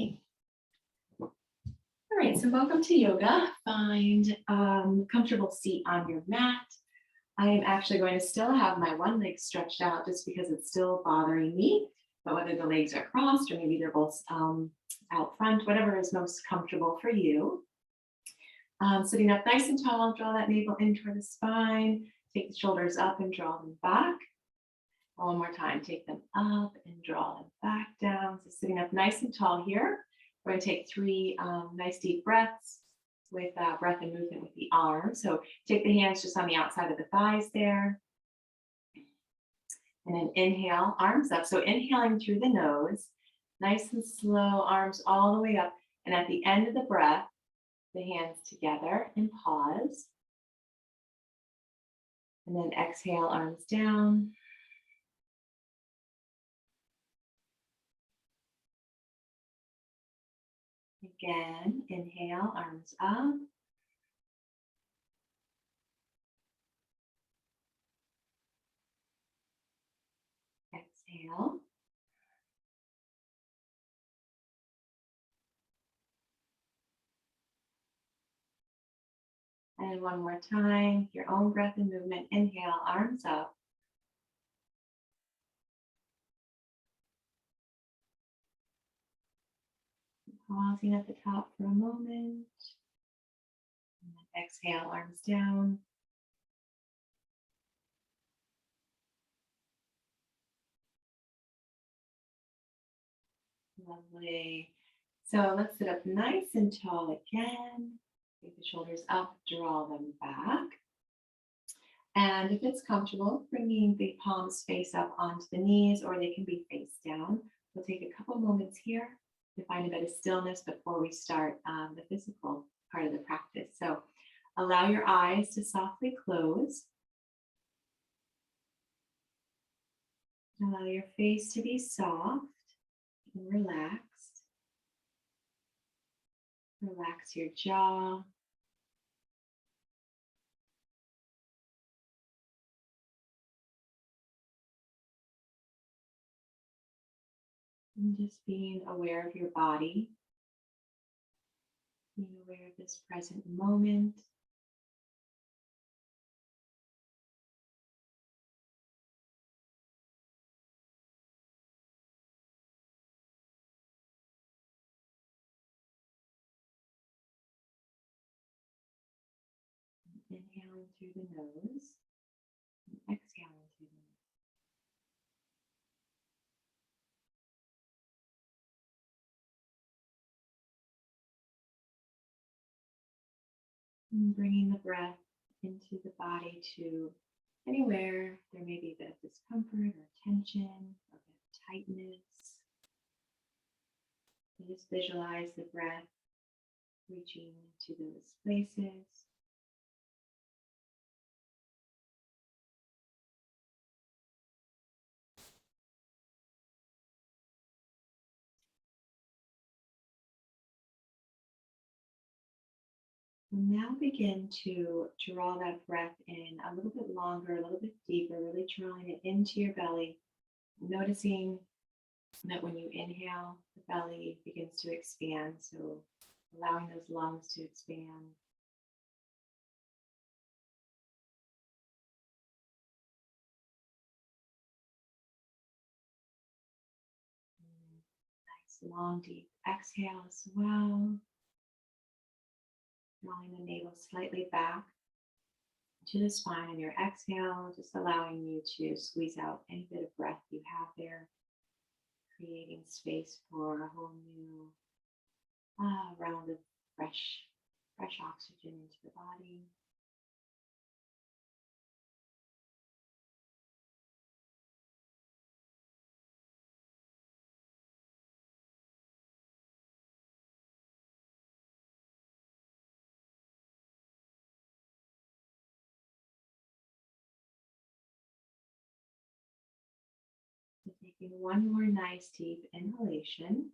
Okay. All right, so welcome to yoga. Find a comfortable seat on your mat. I am actually going to still have my one leg stretched out just because it's still bothering me. But whether the legs are crossed or maybe they're both out front, whatever is most comfortable for you. Sitting up nice and tall, draw that navel in toward the spine. Take the shoulders up and draw them back. One more time, take them up and draw them back down. So sitting up nice and tall here. We're going to take 3 nice deep breaths with breath and movement with the arms. So take the hands just on the outside of the thighs there. And then inhale, arms up. So inhaling through the nose, nice and slow, arms all the way up. And at the end of the breath, the hands together and pause. And then exhale, arms down. Again, inhale, arms up. Exhale. And one more time, your own breath and movement. Inhale, arms up. Pausing at the top for a moment. And then exhale, arms down. Lovely. So let's sit up nice and tall again. Take the shoulders up, draw them back. And if it's comfortable, bringing the palms face up onto the knees, or they can be face down. We'll take a couple moments here to find a bit of stillness before we start the physical part of the practice. So allow your eyes to softly close. Allow your face to be soft and relaxed. Relax your jaw. And just being aware of your body. Being aware of this present moment. Inhaling through the nose and exhaling through the nose. And bringing the breath into the body to anywhere there may be a bit of discomfort or tension or a bit of tightness. And just visualize the breath reaching to those places. And now begin to draw that breath in a little bit longer, a little bit deeper, really drawing it into your belly. Noticing that when you inhale, the belly begins to expand. So allowing those lungs to expand. Nice, long, deep exhale as well. Drawing the navel slightly back to the spine on your exhale, just allowing you to squeeze out any bit of breath you have there, creating space for a whole new round of fresh oxygen into the body. So taking one more nice deep inhalation.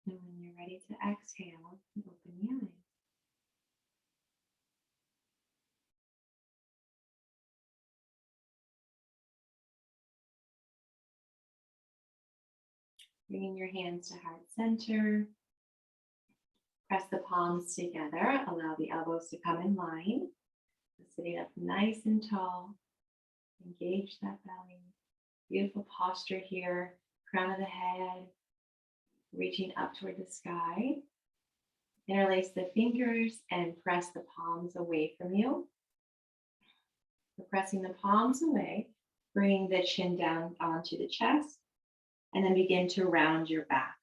And when you're ready to exhale, open the eyes. Bringing your hands to heart center. Press the palms together. Allow the elbows to come in line. Sitting up nice and tall. Engage that belly. Beautiful posture here. Crown of the head. Reaching up toward the sky. Interlace the fingers and press the palms away from you. So pressing the palms away, bring the chin down onto the chest, and then begin to round your back.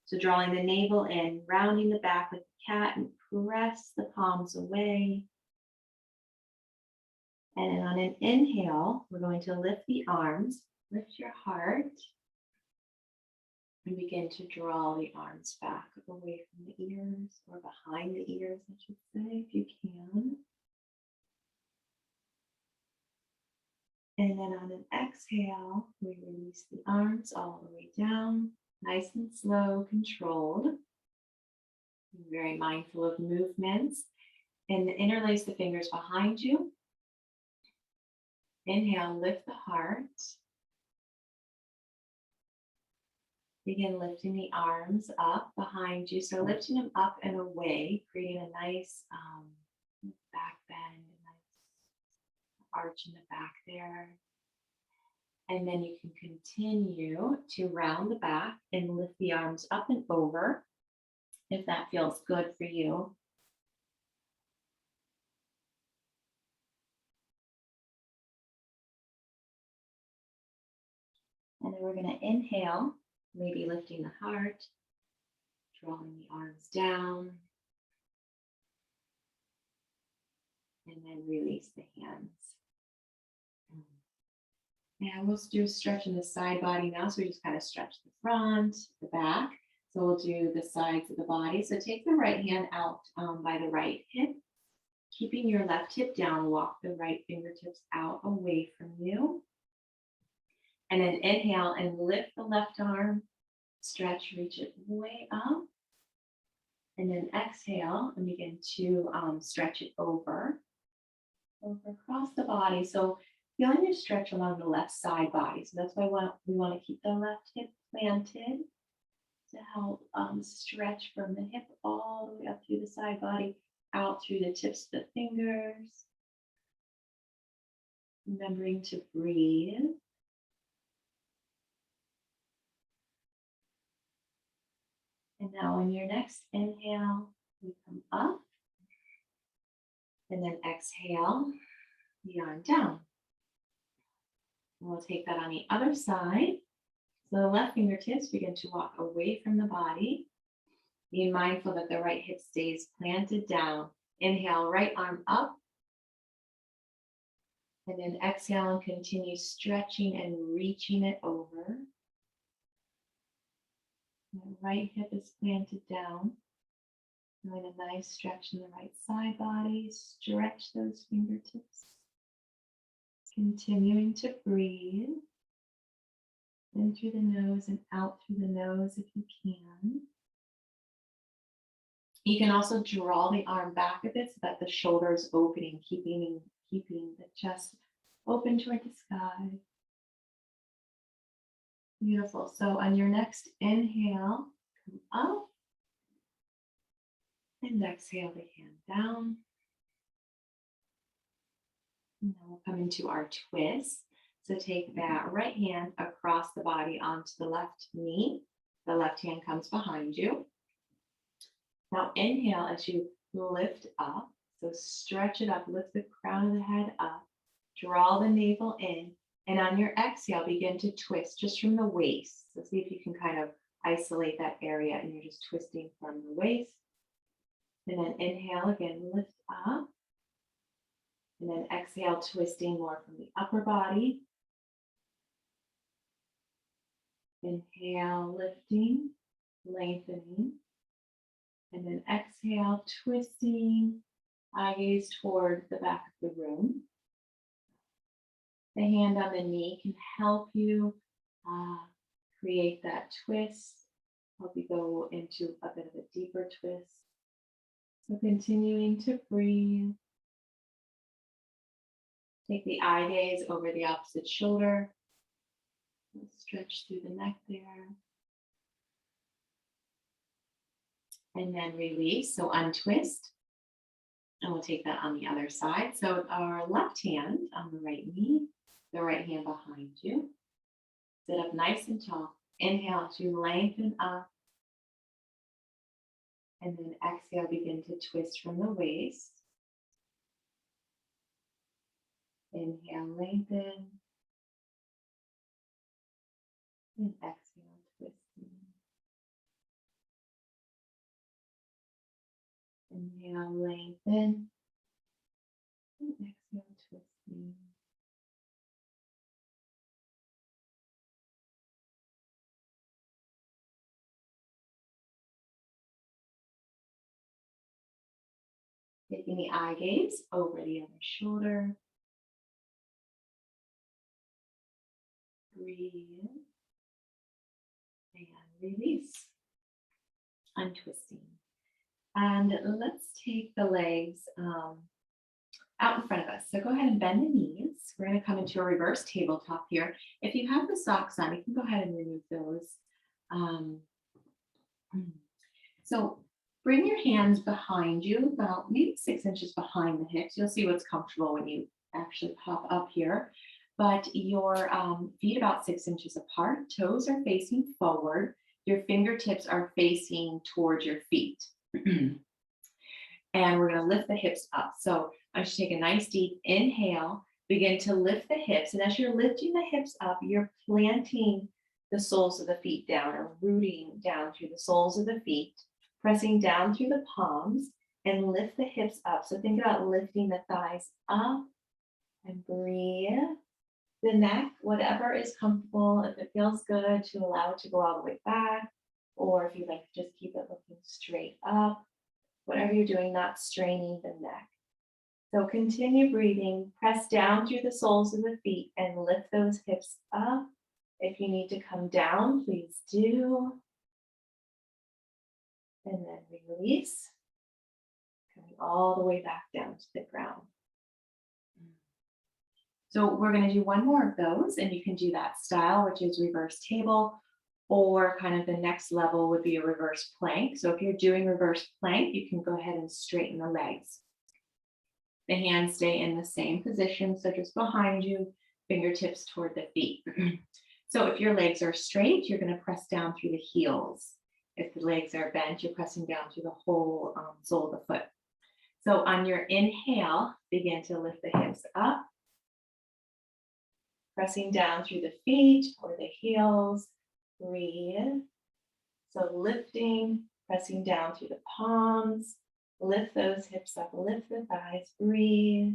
So drawing the navel in, rounding the back with the cat, and press the palms away. And on an inhale, we're going to lift the arms, lift your heart, and begin to draw the arms back away from the ears, or behind the ears, I should say, if you can. And then on an exhale, we release the arms all the way down, nice and slow, controlled. Be very mindful of movements. And interlace the fingers behind you. Inhale, lift the heart. Begin lifting the arms up behind you. So lifting them up and away, creating a nice back bend, a nice arch in the back there. And then you can continue to round the back and lift the arms up and over if that feels good for you. And then we're going to inhale, maybe lifting the heart, drawing the arms down, and then release the hands. And we'll do stretching the side body now. So we just kind of stretch the front, the back. So we'll do the sides of the body. So take the right hand out by the right hip. Keeping your left hip down, walk the right fingertips out away from you. And then inhale and lift the left arm. Stretch, reach it way up. And then exhale and begin to stretch it over across the body. So feeling your stretch along the left side body. So that's why we want to keep the left hip planted to help stretch from the hip all the way up through the side body, out through the tips of the fingers. Remembering to breathe. And now on your next inhale, we come up. And then exhale, the arm down. And we'll take that on the other side. So the left fingertips begin to walk away from the body. Being mindful that the right hip stays planted down. Inhale, right arm up. And then exhale and continue stretching and reaching it over. The right hip is planted down. Doing a nice stretch in the right side body. Stretch those fingertips. Continuing to breathe. In through the nose and out through the nose if you can. You can also draw the arm back a bit so that the shoulder is opening, keeping the chest open toward the sky. Beautiful. So on your next inhale, come up. And exhale the hand down. And then we'll come into our twist. So take that right hand across the body onto the left knee. The left hand comes behind you. Now inhale as you lift up. So stretch it up, lift the crown of the head up. Draw the navel in. And on your exhale, begin to twist just from the waist. So see if you can kind of isolate that area and you're just twisting from the waist. And then inhale again, lift up. And then exhale, twisting more from the upper body. Inhale, lifting, lengthening. And then exhale, twisting, eye gaze toward the back of the room. The hand on the knee can help you create that twist, help you go into a bit of a deeper twist. So continuing to breathe. Take the eye gaze over the opposite shoulder. Stretch through the neck there. and then release. So untwist. And we'll take that on the other side. So our left hand on the right knee, the right hand behind you. Sit up nice and tall. Inhale to lengthen up. And then exhale, begin to twist from the waist. Inhale, lengthen. And exhale, twisting. Inhale, lengthen. And exhale, twisting. Taking the eye gaze over the other shoulder. Breathe and release. Untwisting. And let's take the legs out in front of us. So go ahead and bend the knees. We're going to come into a reverse tabletop here. If you have the socks on, you can go ahead and remove those. So bring your hands behind you, about maybe 6 inches behind the hips. You'll see what's comfortable when you actually pop up here. But your feet about 6 inches apart. Toes are facing forward. Your fingertips are facing towards your feet. And we're going to lift the hips up. So I want you to take a nice deep inhale, begin to lift the hips. And as you're lifting the hips up, you're planting the soles of the feet down, or rooting down through the soles of the feet, pressing down through the palms, and lift the hips up. So think about lifting the thighs up and breathe. The neck, whatever is comfortable, if it feels good, to allow it to go all the way back, or if you'd like to just keep it looking straight up. Whatever you're doing, not straining the neck. So continue breathing, press down through the soles of the feet and lift those hips up. If you need to come down, please do. And then release, coming all the way back down to the ground. So we're going to do one more of those, and you can do that style, which is reverse table, or kind of the next level would be a reverse plank. So if you're doing reverse plank, you can go ahead and straighten the legs. The hands stay in the same position, so just behind you, fingertips toward the feet. So if your legs are straight, you're going to press down through the heels. If the legs are bent, you're pressing down through the whole sole of the foot. So on your inhale, begin to lift the hips up, pressing down through the feet or the heels. Breathe. So lifting, pressing down through the palms. Lift those hips up, lift the thighs, breathe.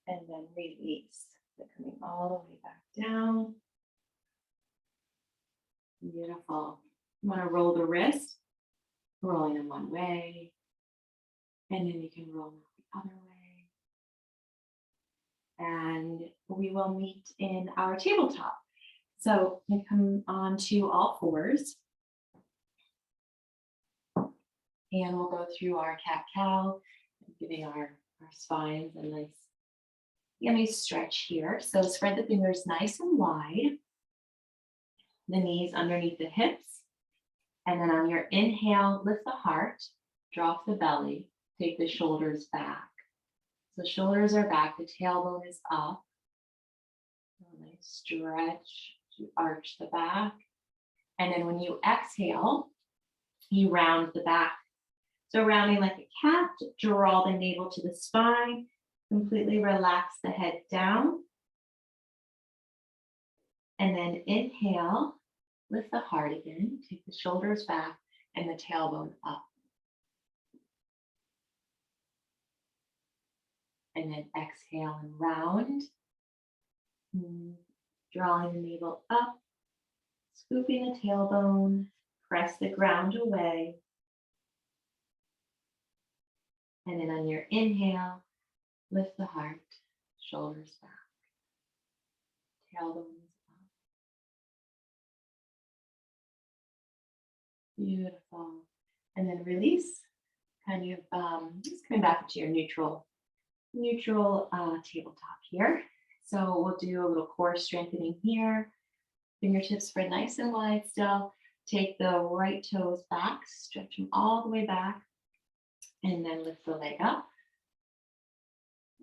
And then release. So coming all the way back down. Beautiful. You want to roll the wrist, rolling them one way, and then you can roll them the other way. And we will meet in our tabletop. So we come on to all fours. And we'll go through our cat-cow, giving our spines a nice yummy stretch here. So spread the fingers nice and wide. The knees underneath the hips. And then on your inhale, lift the heart, drop the belly, take the shoulders back. So shoulders are back, the tailbone is up. A nice stretch to arch the back. And then when you exhale, you round the back. So rounding like a cat, draw the navel to the spine, completely relax the head down. And then inhale, lift the heart again, take the shoulders back and the tailbone up. And then exhale and round, drawing the navel up, scooping the tailbone, press the ground away. And then on your inhale, lift the heart, shoulders back, tailbone up. Beautiful. And then release, kind of just coming back to your neutral tabletop here. So we'll do a little core strengthening here. Fingertips spread nice and wide still. Take the right toes back, stretch them all the way back, and then lift the leg up.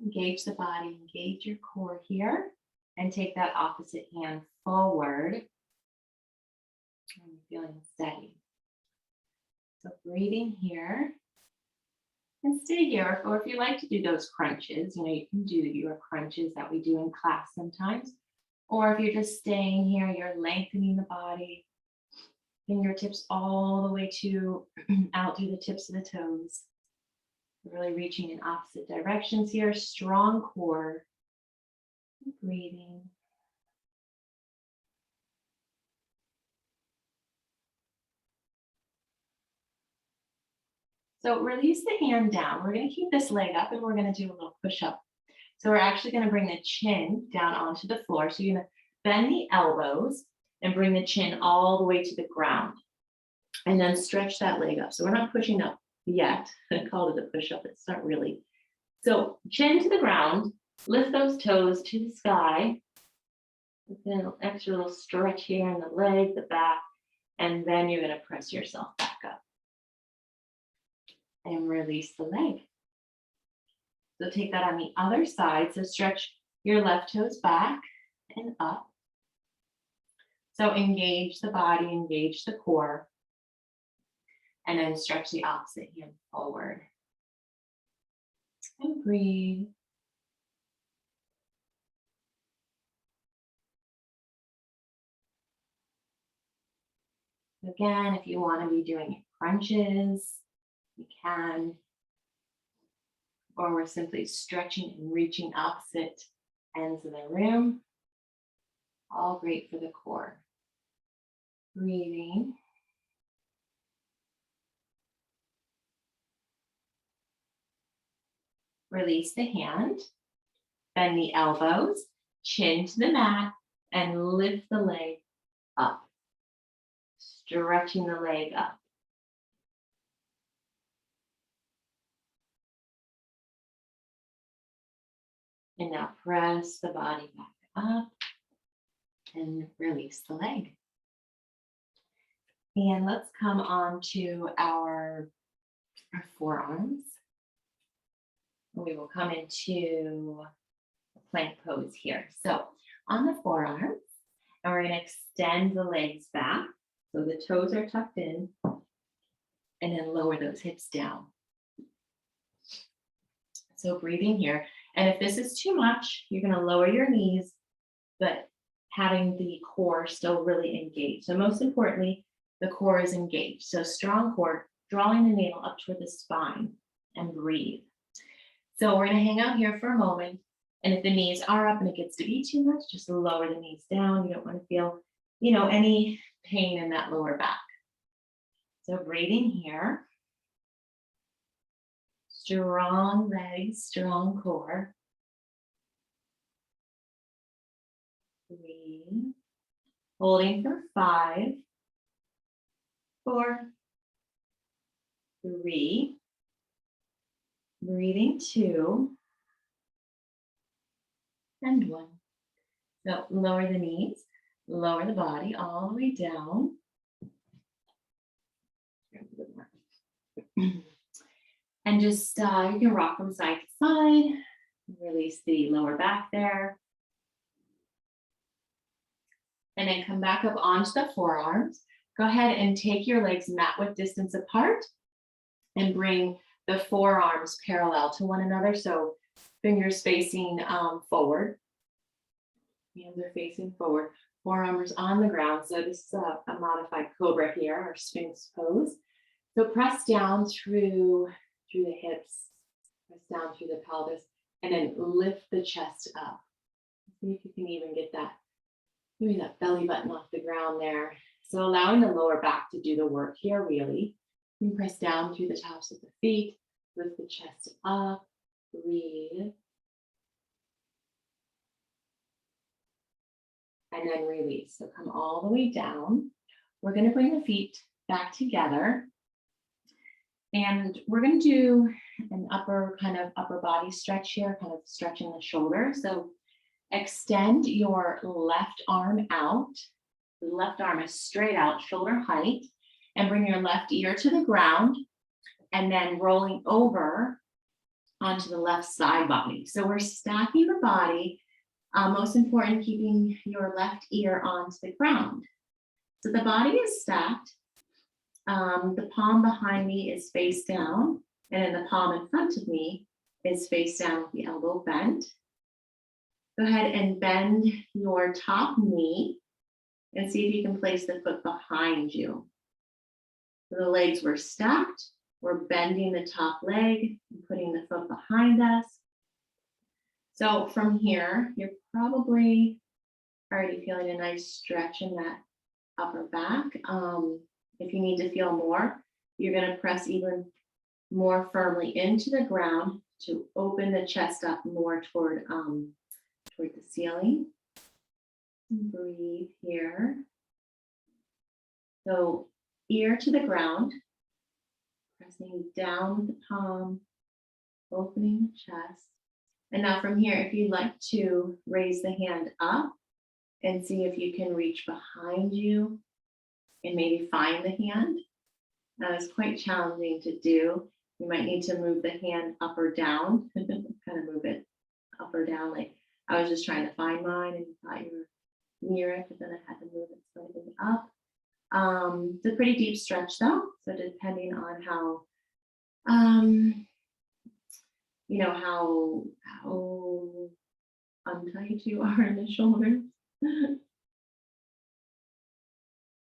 Engage the body, engage your core here, and take that opposite hand forward. And feeling steady. So breathing here. And stay here, or if you like to do those crunches, you can do your crunches that we do in class sometimes. Or if you're just staying here, you're lengthening the body, fingertips all the way to out through the tips of the toes. Really reaching in opposite directions here, strong core, breathing. So release the hand down. We're going to keep this leg up and we're going to do a little push up. So we're actually going to bring the chin down onto the floor. So you're going to bend the elbows and bring the chin all the way to the ground. And then stretch that leg up. So we're not pushing up yet. I called it a push up. It's not really. So chin to the ground, lift those toes to the sky. Then an extra little stretch here in the leg, the back, and then you're going to press yourself back up. And release the leg. So take that on the other side. So stretch your left toes back and up. So engage the body, engage the core. And then stretch the opposite hand forward. And breathe. Again, if you want to be doing crunches, you can. Or we're simply stretching and reaching opposite ends of the room. All great for the core. Breathing. Release the hand. Bend the elbows, chin to the mat, and lift the leg up. Stretching the leg up. And now press the body back up and release the leg. And let's come on to our forearms. We will come into a plank pose here. So on the forearms, and we're going to extend the legs back. So the toes are tucked in, and then lower those hips down. So breathing here. And if this is too much, you're going to lower your knees, but having the core still really engaged. So most importantly, the core is engaged. So strong core, drawing the navel up toward the spine, and breathe. So we're going to hang out here for a moment. And if the knees are up and it gets to be too much, just lower the knees down. You don't want to feel, any pain in that lower back. So breathing here. Strong legs, strong core. Breathe. Holding for 5, 4, 3. Breathing 2. And 1. So lower the knees, lower the body all the way down. And just, you can rock from side to side. Release the lower back there. And then come back up onto the forearms. Go ahead and take your legs mat width distance apart and bring the forearms parallel to one another. So fingers facing forward. Hands are facing forward. Forearms on the ground. So this is a modified cobra here, our Sphinx pose. So press down through the hips, press down through the pelvis, and then lift the chest up. See if you can even get that, maybe that belly button off the ground there. So allowing the lower back to do the work here, really. You can press down through the tops of the feet, lift the chest up, breathe. And then release. So come all the way down. We're going to bring the feet back together. And we're going to do an upper body stretch here, kind of stretching the shoulder. So extend your left arm out The left arm is straight out, shoulder height, and bring your left ear to the ground, and then rolling over onto the left side body. So we're stacking the body. Most important, keeping your left ear onto the ground. So the body is stacked. The palm behind me is face down, and then the palm in front of me is face down with the elbow bent. Go ahead and bend your top knee and see if you can place the foot behind you. So the legs were stacked. We're bending the top leg and putting the foot behind us. So from here, you're probably already feeling a nice stretch in that upper back. If you need to feel more, you're going to press even more firmly into the ground to open the chest up more toward the ceiling. Breathe here. So ear to the ground, pressing down with the palm, opening the chest. And now from here, if you'd like to raise the hand up and see if you can reach behind you and maybe find the hand. That is quite challenging to do. You might need to move the hand up or down, kind of move it up or down. Like I was just trying to find mine and you thought you were near it, but then I had to move it slightly up. It's a pretty deep stretch though. So depending on how, how untight you are in the shoulders.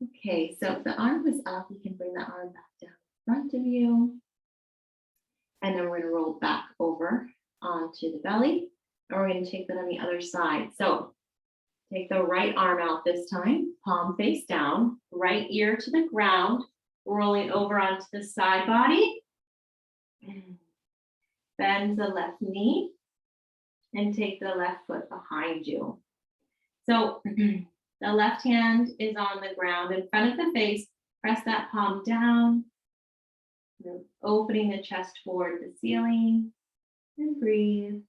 Okay, so if the arm was up, you can bring the arm back down in front of you. And then we're going to roll back over onto the belly. And we're going to take that on the other side. So take the right arm out this time, palm face down, right ear to the ground, rolling over onto the side body. Bend the left knee and take the left foot behind you. So the left hand is on the ground in front of the face. Press that palm down, opening the chest toward the ceiling, and breathe.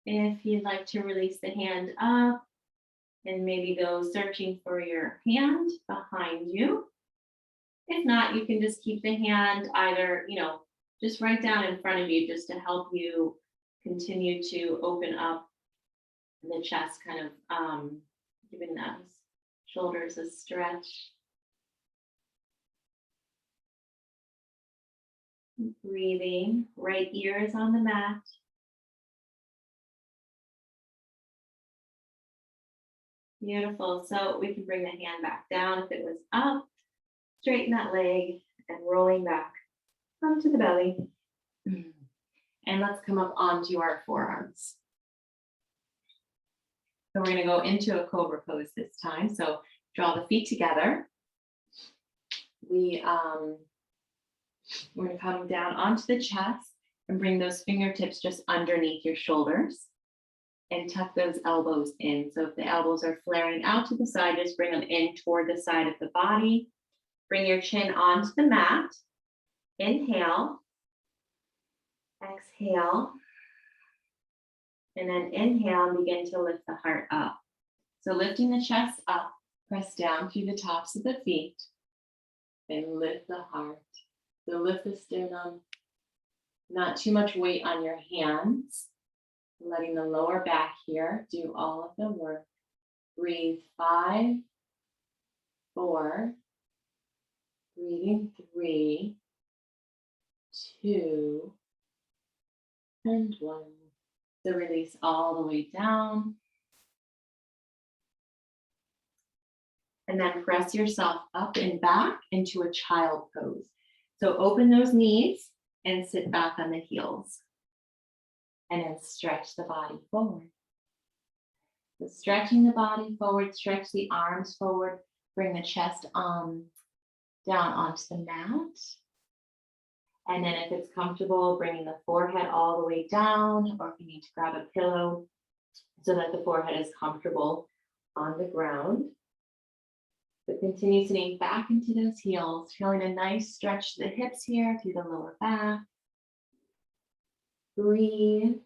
If you'd like to release the hand up and maybe go searching for your hand behind you. If not, you can just keep the hand either, just right down in front of you just to help you continue to open up the chest, kind of giving those shoulders a stretch. Breathing, right ear is on the mat. Beautiful. So we can bring the hand back down if it was up, straighten that leg and rolling back onto the belly. And let's come up onto our forearms. So we're going to go into a Cobra Pose this time. So draw the feet together. We're going to come down onto the chest and bring those fingertips just underneath your shoulders and tuck those elbows in. So if the elbows are flaring out to the side, just bring them in toward the side of the body. Bring your chin onto the mat. Inhale. Exhale. And then inhale and begin to lift the heart up. So lifting the chest up, press down through the tops of the feet and lift the heart. So lift the sternum, not too much weight on your hands, letting the lower back here do all of the work. Breathe 5, 4, breathing 3, 2, and 1. So release all the way down. And then press yourself up and back into a child pose. So open those knees and sit back on the heels. And then stretch the body forward. So stretching the body forward, stretch the arms forward, bring the chest down onto the mat. And then if it's comfortable, bringing the forehead all the way down, or if you need to grab a pillow so that the forehead is comfortable on the ground. So continue sitting back into those heels, feeling a nice stretch to the hips here through the lower back. Breathe.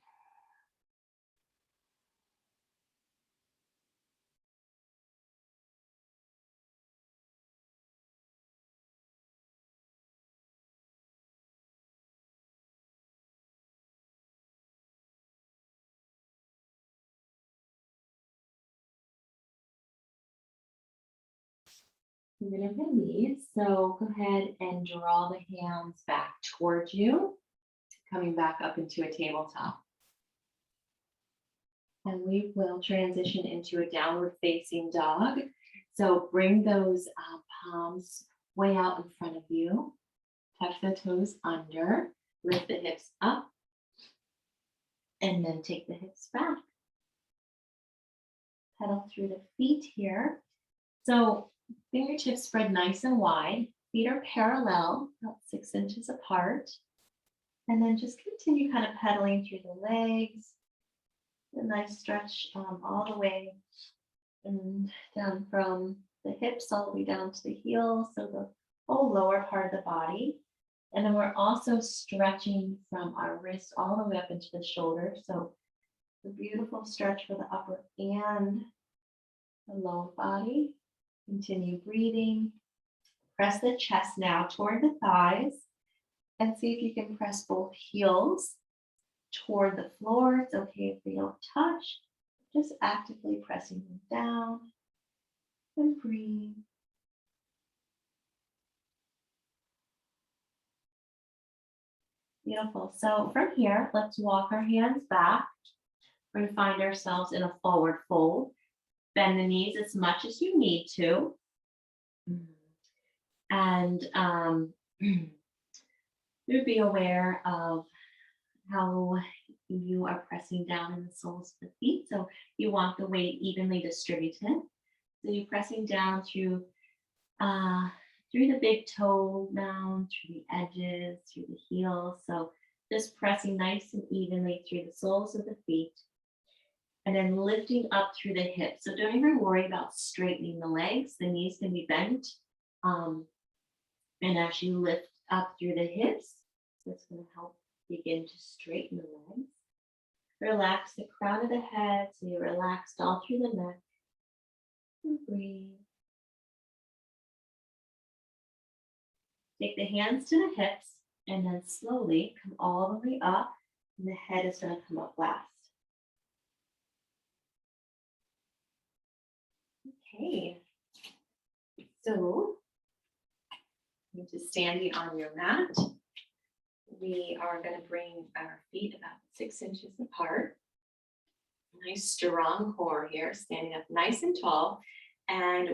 You're going to release. So go ahead and draw the hands back towards you, coming back up into a tabletop. And we will transition into a downward facing dog. So bring those palms way out in front of you. Tuck the toes under, lift the hips up, and then take the hips back. Pedal through the feet here. So fingertips spread nice and wide. Feet are parallel, about 6 inches apart. And then just continue kind of pedaling through the legs. A nice stretch all the way and down from the hips all the way down to the heels. So the whole lower part of the body. And then we're also stretching from our wrist all the way up into the shoulder. So a beautiful stretch for the upper and the lower body. Continue breathing. Press the chest now toward the thighs and see if you can press both heels toward the floor. It's okay if they don't touch. Just actively pressing them down and breathe. Beautiful. So from here, let's walk our hands back. We're going to find ourselves in a forward fold. Bend the knees as much as you need to. And do be aware of how you are pressing down in the soles of the feet. So you want the weight evenly distributed. So you're pressing down through the big toe mound, through the edges, through the heels. So just pressing nice and evenly through the soles of the feet. And then lifting up through the hips. So don't even worry about straightening the legs. The knees can be bent. And as you lift up through the hips, that's going to help begin to straighten the legs. Relax the crown of the head so you're relaxed all through the neck. And breathe. Take the hands to the hips and then slowly come all the way up. And the head is going to come up last. Okay. So, just standing on your mat, we are going to bring our feet about 6 inches apart. Nice strong core here, standing up nice and tall. And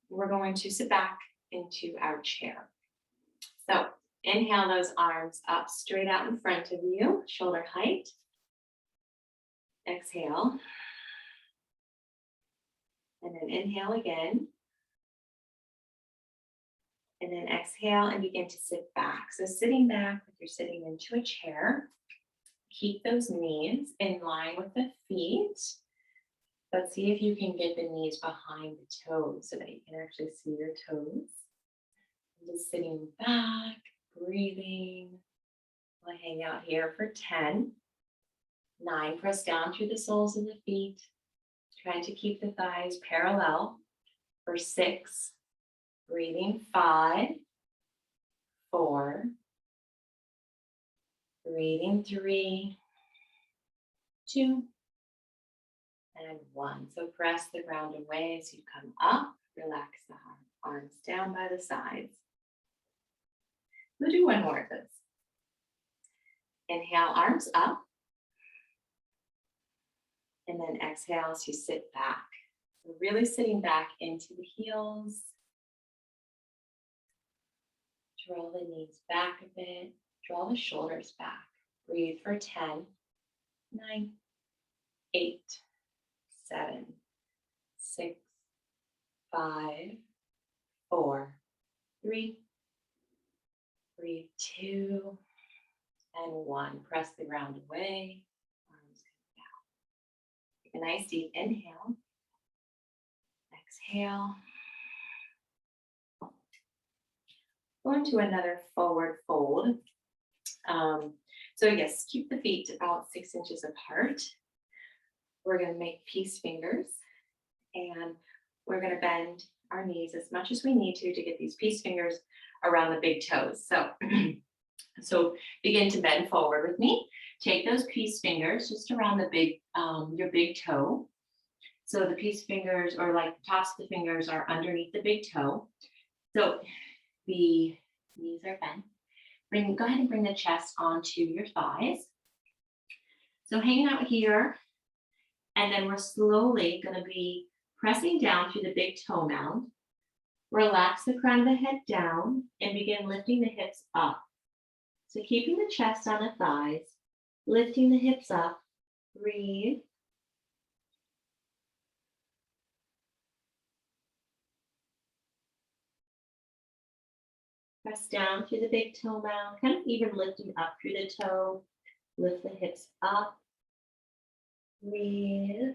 we're going to sit back into our chair. So inhale those arms up straight out in front of you, shoulder height. Exhale. And then inhale again. And then exhale and begin to sit back. So sitting back, like you're sitting into a chair, keep those knees in line with the feet, but see if you can get the knees behind the toes so that you can actually see your toes. Just sitting back, breathing. We'll hang out here for 10. 9, press down through the soles of the feet, trying to keep the thighs parallel. For 6, breathing. 5, 4, breathing. 3, 2, and 1. So press the ground away as you come up. Relax the arms down by the sides. We'll do one more of this. Inhale, arms up. And then exhale as you sit back. So really sitting back into the heels. Draw the knees back a bit. Draw the shoulders back. Breathe for 10, 9, 8, 7, 6, 5, 4, 3. Breathe 2 and 1. Press the ground away. Arms come down. Take a nice deep inhale. Exhale. Go into another forward fold. So So yes, keep the feet about 6 inches apart. We're going to make peace fingers, and we're going to bend our knees as much as we need to get these peace fingers around the big toes. So, so begin to bend forward with me. Take those peace fingers just around the big, your big toe. So the peace fingers, or like the tops of the fingers, are underneath the big toe. So the knees are bent. Go ahead and bring the chest onto your thighs. So hanging out here, and then we're slowly going to be pressing down through the big toe mound. Relax the crown of the head down and begin lifting the hips up. So keeping the chest on the thighs, lifting the hips up. Breathe. Press down through the big toe mound, kind of even lifting up through the toe. Lift the hips up. Breathe.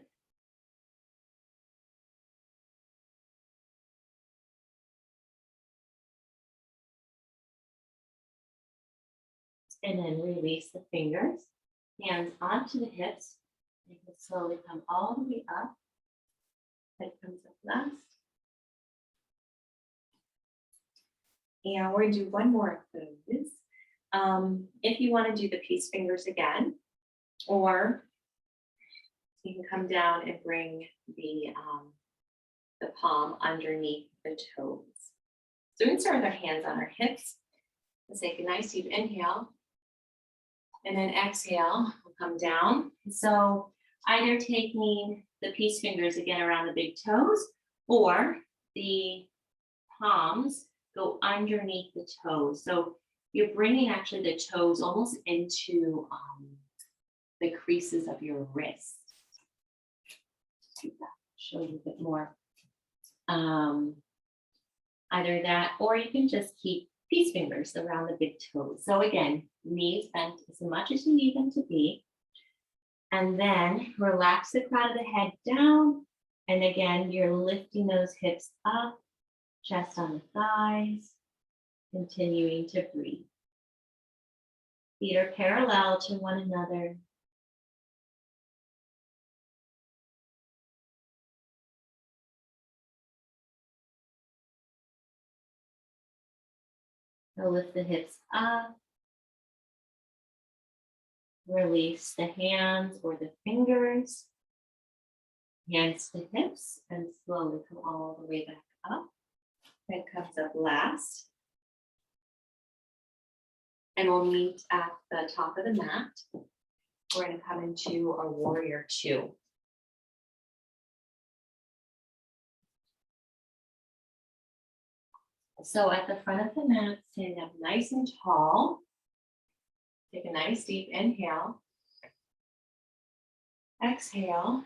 And then release the fingers, hands onto the hips. You can slowly come all the way up. Head comes up last. And we're going to do one more of those. If you want to do the peace fingers again, or you can come down and bring the palm underneath the toes. So we can start with our hands on our hips. Let's take a nice deep inhale. And then exhale, we'll come down. So either taking the peace fingers again around the big toes, or the palms go underneath the toes. So you're bringing actually the toes almost into the creases of your wrist. Show you a bit more. Either that, or you can just keep peace fingers around the big toes. So again, knees bent as much as you need them to be. And then relax the crown of the head down. And again, you're lifting those hips up, chest on the thighs, continuing to breathe. Feet are parallel to one another. So lift the hips up. Release the hands or the fingers. Hands to hips, and slowly come all the way back up. Head comes up last. And we'll meet at the top of the mat. We're going to come into a warrior two. So at the front of the mat, stand up nice and tall. Take a nice deep inhale. Exhale.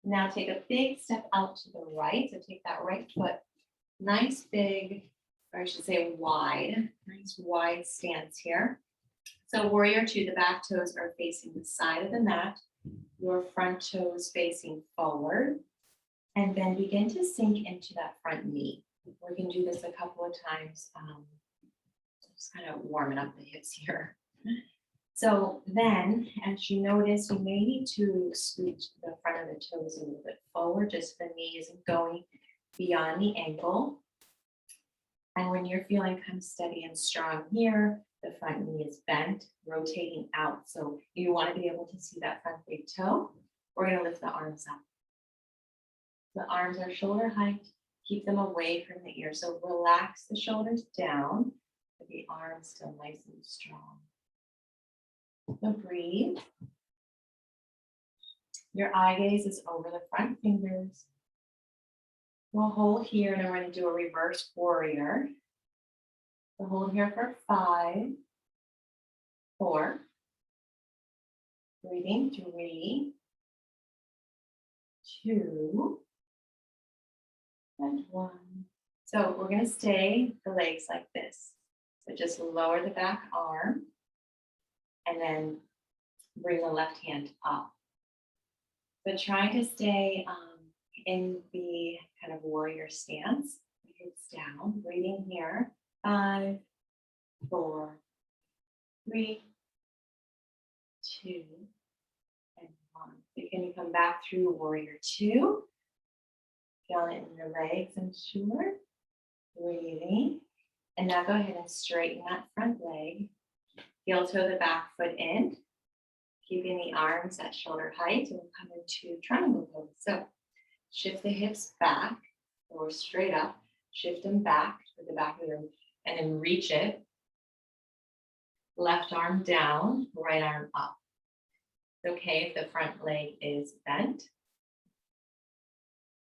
Now take a big step out to the right. So take that right foot, nice big, or I should say wide, nice wide stance here. So warrior two, the back toes are facing the side of the mat, your front toes facing forward, and then begin to sink into that front knee. We can do this a couple of times, just kind of warming up the hips here. So then, as you notice, you may need to scoot the front of the toes a little bit forward, just the knee isn't going beyond the ankle. And when you're feeling kind of steady and strong here, the front knee is bent, rotating out. So you want to be able to see that front big toe. We're going to lift the arms up. The arms are shoulder height. Keep them away from the ear. So relax the shoulders down, but the arms still nice and strong. So breathe. Your eye gaze is over the front fingers. We'll hold here, and then we're going to do a reverse warrior. So hold here for 5, 4, breathing 3, 2, and 1. So we're going to stay the legs like this. So just lower the back arm, and then bring the left hand up. So trying to stay in the kind of warrior stance. Hips down, breathing here. 5, 4, 3, 2, and 1. So can you come back through warrior 2? Feel it in your legs and shoulder. Breathing. And now go ahead and straighten that front leg. Heel toe the back foot in. Keeping the arms at shoulder height, and we'll come into triangle pose. So shift the hips back, or straight up. Shift them back to the back of the room, and then reach it. Left arm down, right arm up. It's okay if the front leg is bent.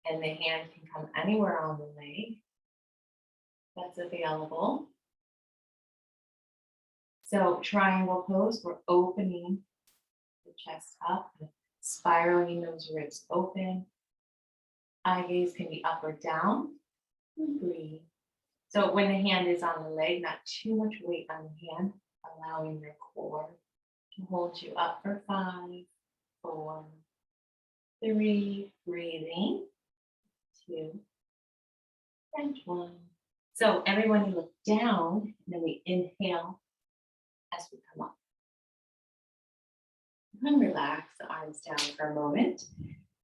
And the hand can come anywhere on the leg that's available. So triangle pose, we're opening the chest up, spiraling those ribs open. Eye gaze can be up or down. And breathe. So when the hand is on the leg, not too much weight on the hand, allowing your core to hold you up for 5, 4, 3, breathing, 2, and 1. So everyone, you look down, and then we inhale as we come up. And relax the arms down for a moment.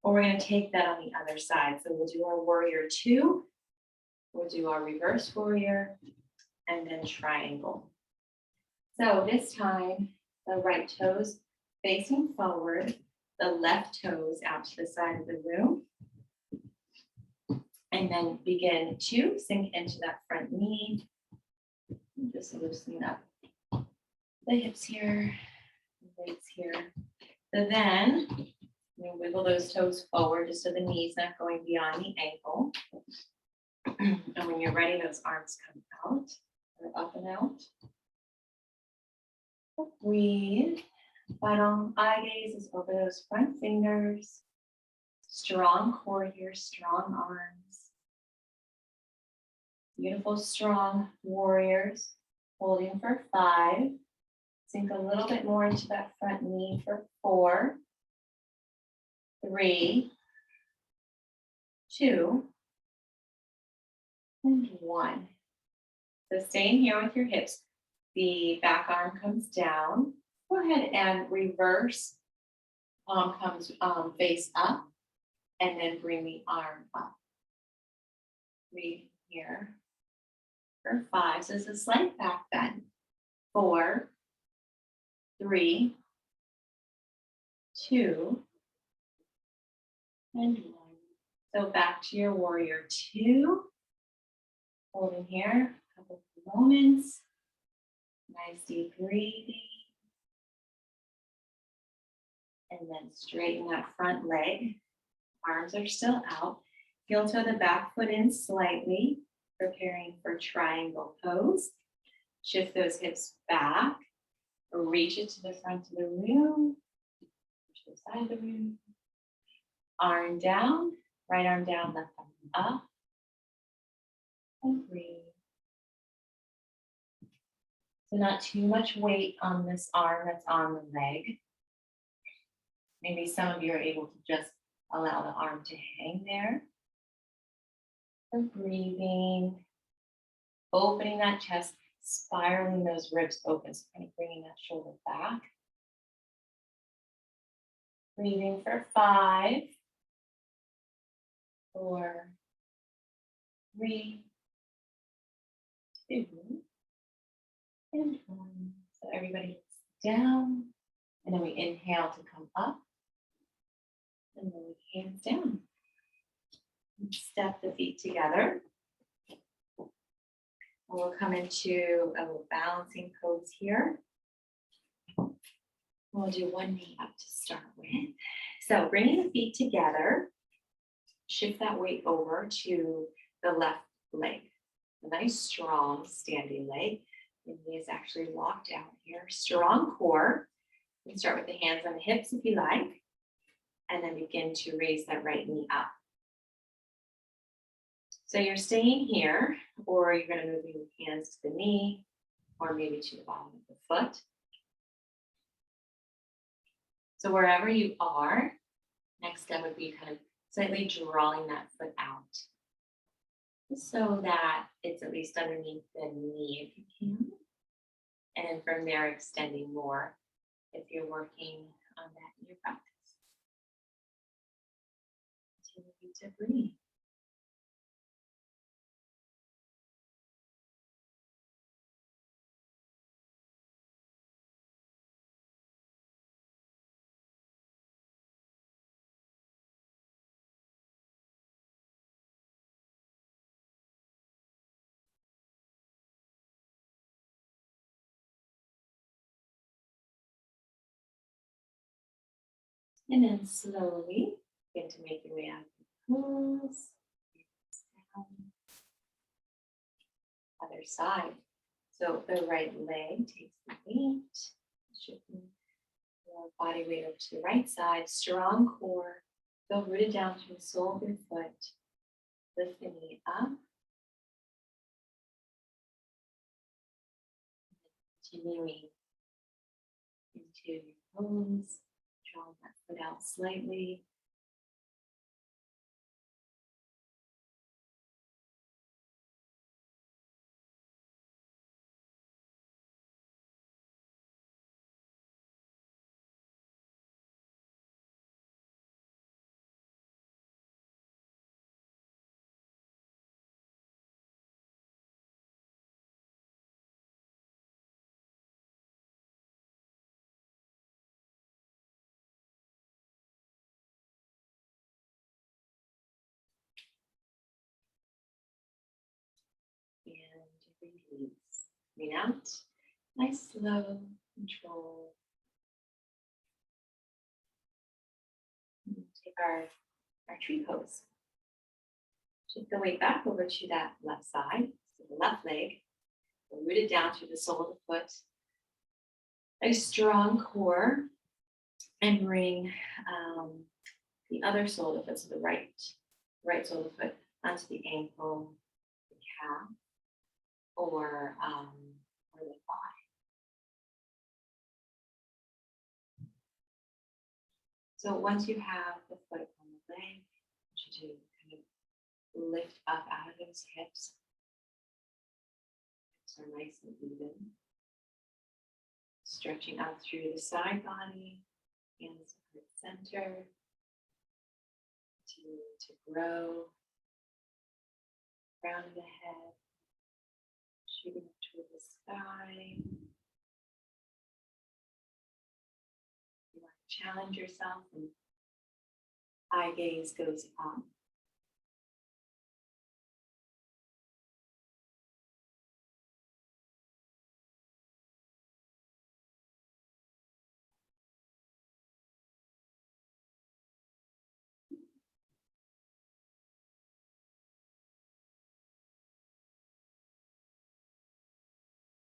Or we're going to take that on the other side. So we'll do our warrior 2. We'll do our reverse warrior, and then triangle. So this time, the right toes facing forward, the left toes out to the side of the room. And then begin to sink into that front knee. Just loosening up the hips here, the legs here. So then you wiggle those toes forward just so the knee's not going beyond the ankle. And when you're ready, those arms come out, or up and out. Breathe. Final eye gaze is over those front fingers. Strong core here, strong arms. Beautiful, strong warriors. Holding for 5. Sink a little bit more into that front knee for 4, 3, 2, and 1. So staying here with your hips. The back arm comes down. Go ahead and reverse. Palm comes face up, and then bring the arm up. Breathe here for 5. So it's a slight back bend. 4, 3, 2, and 1. So back to your warrior 2. Holding here a couple of moments. Nice deep breathing. And then straighten that front leg. Arms are still out. Heel toe the back foot in slightly, preparing for triangle pose. Shift those hips back. Reach it to the front of the room, to the side of the room. Arm down, right arm down, left arm up. And breathe. So not too much weight on this arm that's on the leg. Maybe some of you are able to just allow the arm to hang there. And breathing, opening that chest, spiraling those ribs open, so kind of bringing that shoulder back. Breathing for 5, 4, 3, 2, and 1. So everybody gets down, and then we inhale to come up, and then we hands down. Step the feet together. We'll come into a balancing pose here. We'll do one knee up to start with. So bringing the feet together, shift that weight over to the left leg. A nice strong standing leg. The knee is actually locked out here. Strong core. You can start with the hands on the hips if you like, and then begin to raise that right knee up. So you're staying here, or you're going to move your hands to the knee, or maybe to the bottom of the foot. So wherever you are, next step would be kind of slightly drawing that foot out, so that it's at least underneath the knee if you can. And from there, extending more if you're working on that in your practice. Continue to breathe. And then slowly begin to make your way out of the pose. Down. Other side. So the right leg takes the weight, shifting your body weight over to the right side. Strong core. Feel rooted down to the sole of your foot. Lift the knee up. Continuing into your pose. Drawing that foot out slightly. And release. Breathe out. Nice, slow control. Take our tree pose. Shift the weight back over to that left side. So the left leg. Root it down through the sole of the foot. A strong core. And bring the other sole of the foot, so the right sole of the foot, onto the ankle, the calf, or the thigh. So once you have the foot on the leg, I want you to kind of lift up out of those hips. Hips are nice and even. Stretching out through the side body, hands to the center. Continue to grow. Crown of the head. Shooting up toward the sky. You want to challenge yourself and eye gaze goes up.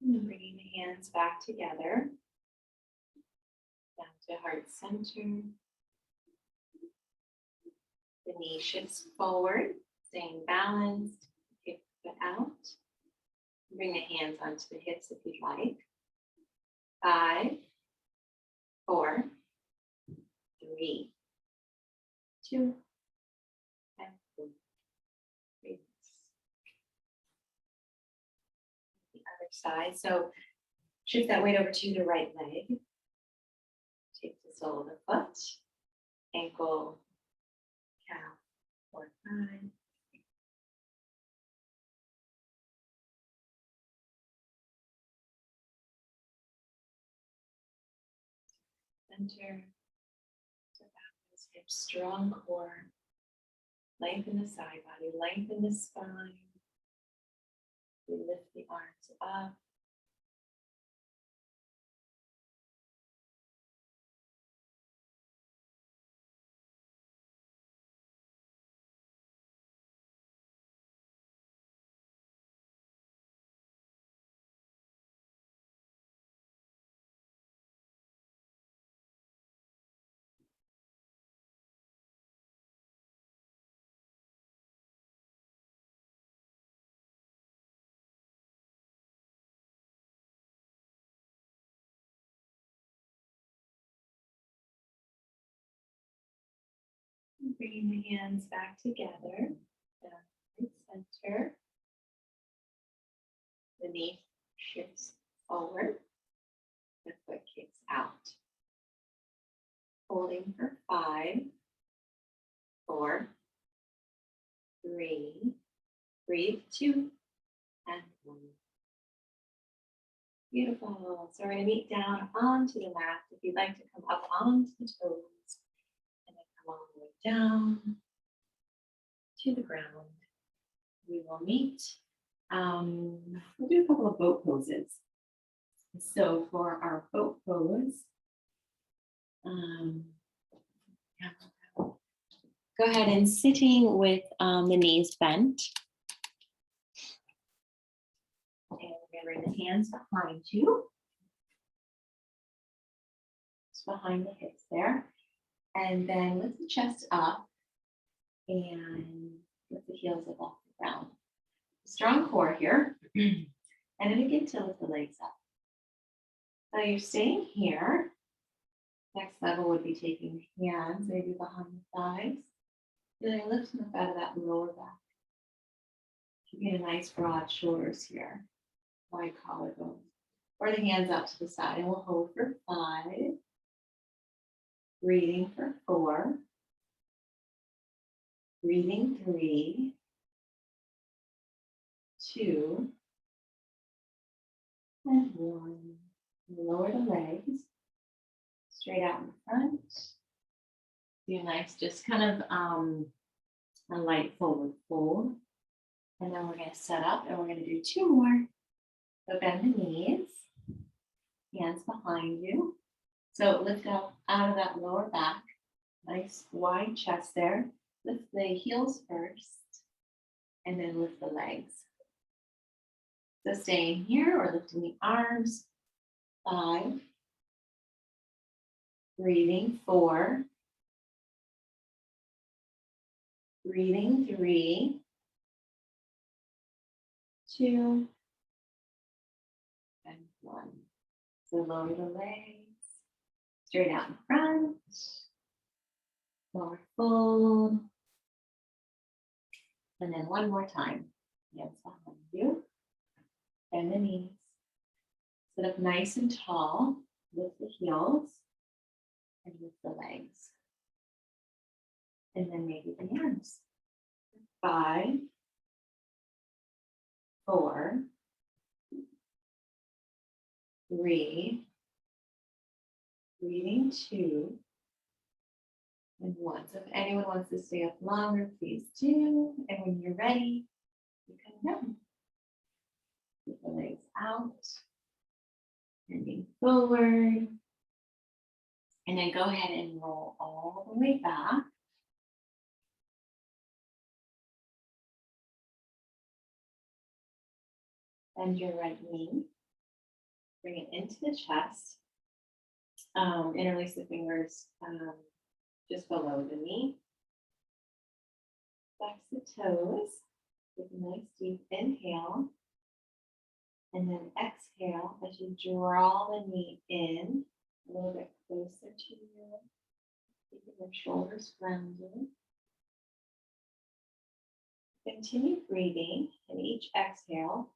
And bringing the hands back together, down to heart center. The knee shifts forward, staying balanced, kick the foot out. Bring the hands onto the hips if you'd like. 5, 4, 3, 2, and 1. Release. The other side. So shift that weight over to the right leg. Take the sole of the foot, ankle, calf, or thigh. Center. So balance hips, strong core. Lengthen the side body, lengthen the spine. We lift the arms up. Bringing the hands back together, down right center. The knee shifts forward, holding for 5, 4, 3, breathe, 2, and 1. Beautiful. So we're going to meet down onto the mat. If you'd like to come up onto the toes and then come all the way down to the ground, we will meet. We'll do a couple of boat poses. So for our boat pose, go ahead and sitting with the knees bent. And we're going to bring the hands behind you. Just behind the hips there. And then lift the chest up and lift the heels up off the ground. Strong core here. And then begin to lift the legs up. So you're staying here. Next level would be taking the hands maybe behind the thighs. Really lifting up out of that lower back. Keeping a nice broad shoulders here. Wide collarbone. Or the hands up to the side. And we'll hold for 5. Breathing for 4. Breathing 3. 2. And 1. Lower the legs. Straight out in front. Do a nice, just kind of a light forward fold. And then we're going to set up and we're going to do 2 more. So bend the knees, hands behind you. So lift up out of that lower back, nice wide chest there. Lift the heels first and then lift the legs. So staying here or lifting the arms, 5, breathing 4, breathing 3, 2, and 1. So lower the legs, straight out in front, forward fold, and then one more time. Hands behind you, bend the knees, sit up nice and tall, lift the heels, and lift the legs. And then maybe the arms. 5, 4, 3, breathing 2, and 1. So if anyone wants to stay up longer, please do. And when you're ready, you come down. Keep the legs out, bending forward. And then go ahead and roll all the way back. Bend your right knee. Bring it into the chest. Interlace the fingers just below the knee. Flex the toes. Take a nice deep inhale. And then exhale as you draw the knee in a little bit closer to you. Keeping your shoulders grounded. Continue breathing, and each exhale,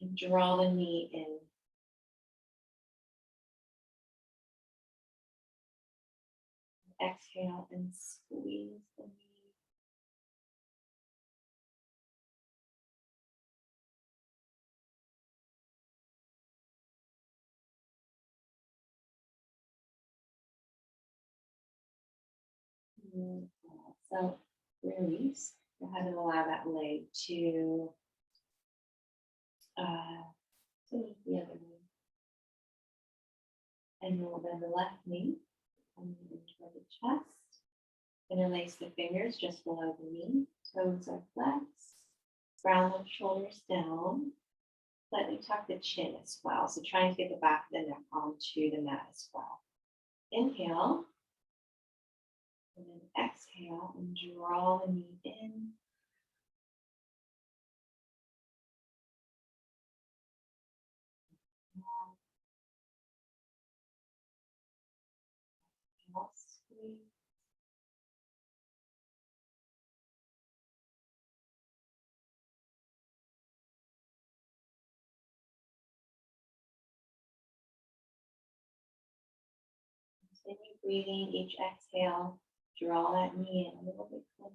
and draw the knee in. Exhale and squeeze the knee. So release. Go ahead and allow that leg to the other knee. And we'll bend the left knee. Coming in toward the chest. Interlace the fingers just below the knee. Toes are flexed. Ground those shoulders down. Slightly tuck the chin as well. So trying to get the back of the neck onto the mat as well. Inhale. And then exhale and draw the knee in. Squeeze. Continue Breathing each exhale, draw that knee in a little bit closer.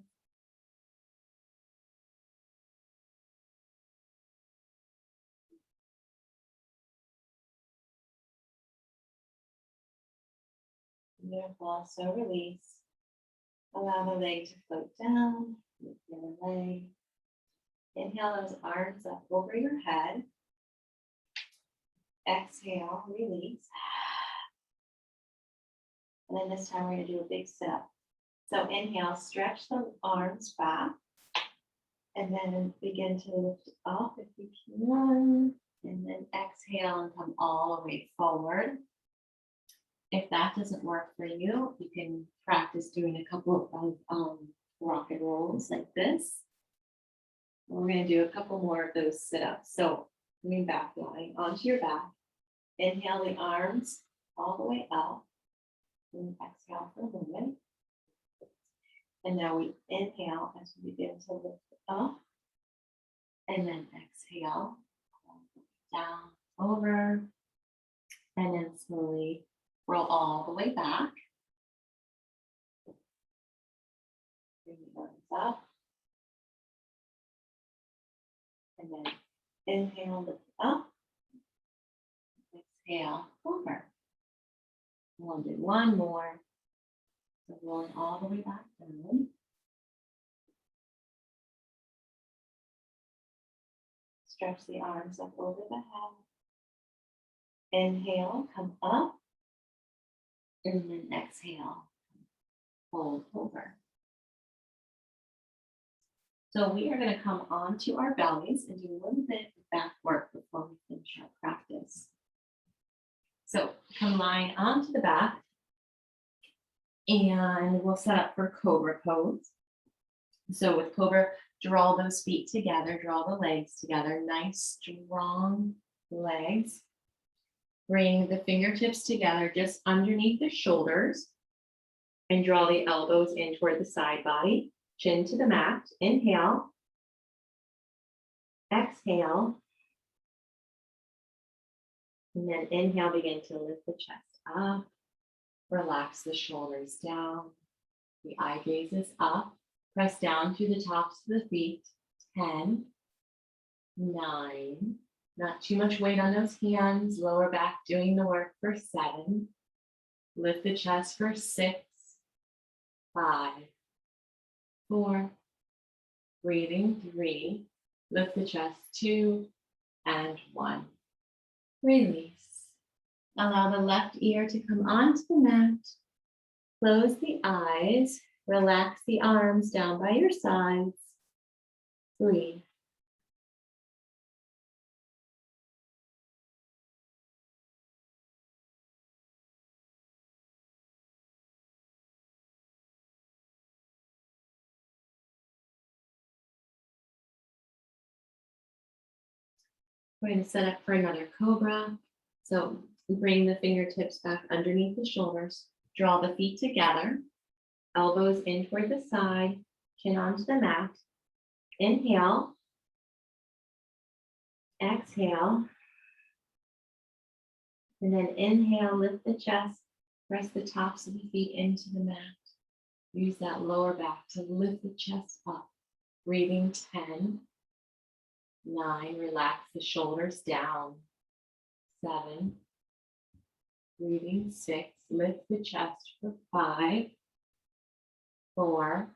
Beautiful. So release. Allow the leg to float down. Lift the other leg. Inhale those arms up over your head. Exhale, release. And then this time we're going to do a big sit up. So inhale, stretch the arms back. And then begin to lift up if you can. And then exhale and come all the way forward. If that doesn't work for you, you can practice doing a couple of rocket rolls like this. We're going to do a couple more of those sit-ups. So coming back, lying onto your back. Inhale the arms all the way up. And exhale for a moment. And now we inhale as we begin to lift up. And then exhale. Down, over. And then slowly roll all the way back. Bring the arms up. And then inhale, lift up. Exhale, over. We'll do one more. So rolling all the way back down. Stretch the arms up over the head. Inhale, come up. And then exhale, fold over. So we are going to come onto our bellies and do a little bit of back work before we finish our practice. So come lying onto the back and we'll set up for Cobra Pose. So with Cobra, draw those feet together, draw the legs together, nice strong legs. Bring the fingertips together just underneath the shoulders and draw the elbows in toward the side body, chin to the mat. Inhale, exhale, and then inhale, begin to lift the chest up, relax the shoulders down, the eye gaze is up, press down through the tops of the feet, 10, 9, not too much weight on those hands, lower back doing the work for 7, lift the chest for 6, 5, 4, breathing 3, lift the chest 2, and 1. Release. Allow the left ear to come onto the mat. Close the eyes. Relax the arms down by your sides. Breathe. We're going to set up for another Cobra. So bring the fingertips back underneath the shoulders. Draw the feet together. Elbows in toward the side. Chin onto the mat. Inhale. Exhale. And then inhale, lift the chest. Press the tops of the feet into the mat. Use that lower back to lift the chest up. Breathing 10. 9, relax the shoulders down. 7, breathing 6, lift the chest for 5, 4,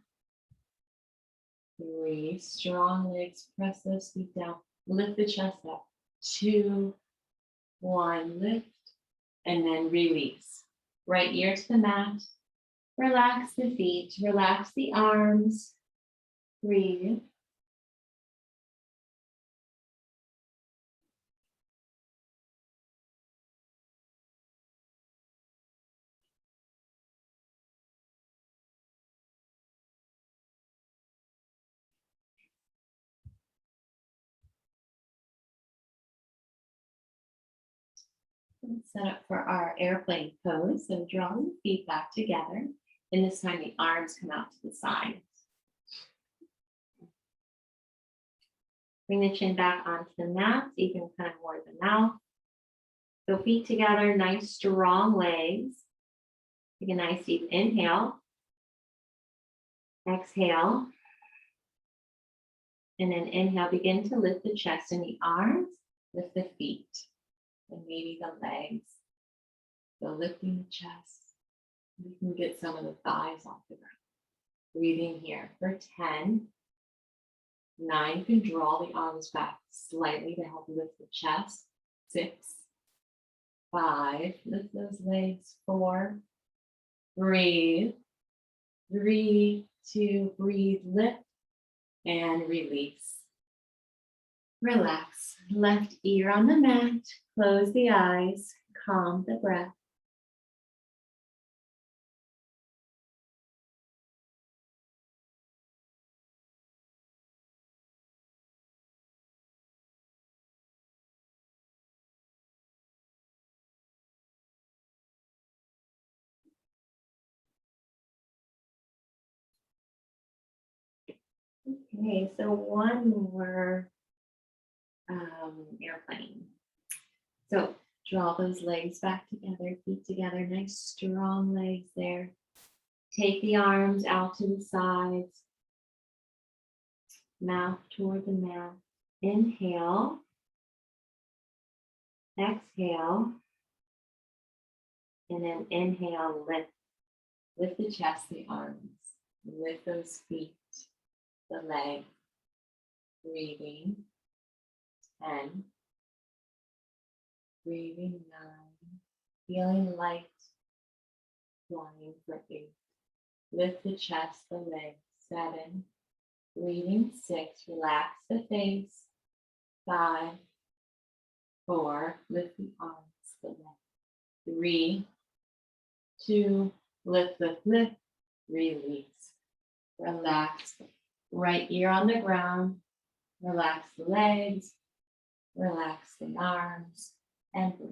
3, strong legs, press those feet down, lift the chest up. 2, 1, lift, and then release. Right ear to the mat, relax the feet, relax the arms, breathe. Set up for our airplane pose. So draw the feet back together. And this time the arms come out to the sides. Bring the chin back onto the mat. So you can kind of more the mouth. So feet together, nice strong legs. Take a nice deep inhale. Exhale. And then inhale, begin to lift the chest and the arms, lift the feet, and maybe the legs. So lifting the chest. You can get some of the thighs off the ground. Breathing here for 10. 9, you can draw the arms back slightly to help lift the chest. 6, 5, lift those legs. 4, breathe. 3, 2, breathe, lift, and release. Relax. Left ear on the mat. Close the eyes. Calm the breath. Okay, so one more airplane. So draw those legs back together, feet together, nice strong legs there. Take the arms out to the sides, mouth toward the mat. Inhale, exhale, and then inhale, lift. Lift the chest, the arms, lift those feet, the legs. Breathing. 10. Breathing 9. Feeling light. Flying for 8. Lift the chest, the legs. 7. Breathing 6. Relax the face. 5. 4. Lift the arms, the legs. 3. 2. Lift, lift, lift. Release. Relax. Right ear on the ground. Relax the legs. Relax the arms. And breathe.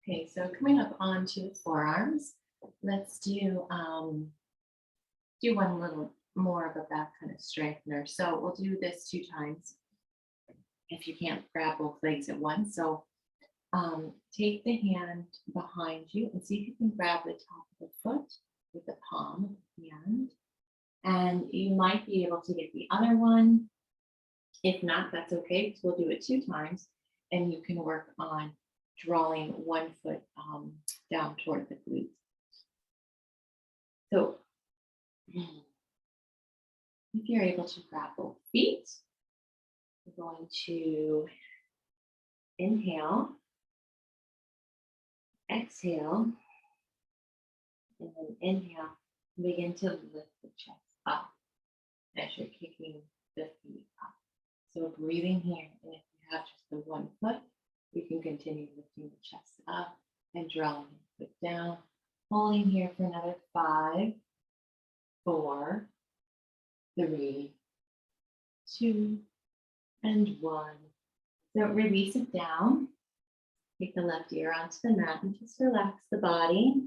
Okay, so coming up onto the forearms, let's do one little more of a back kind of strengthener. So we'll do this 2 times if you can't grab both legs at once. So take the hand behind you and see if you can grab the top of the foot with the palm of the hand. And you might be able to get the other one. If not, that's okay, because we'll do it 2 times and you can work on drawing one foot down toward the glute. So if you're able to grab both feet, we're going to inhale, exhale, and then inhale, begin to lift the chest up as you're kicking the feet up. So breathing here, and if you have just the one foot, you can continue lifting the chest up and drawing the foot down. Holding here for another 5, 4, 3, 2, and 1. So release it down. Take the left ear onto the mat and just relax the body.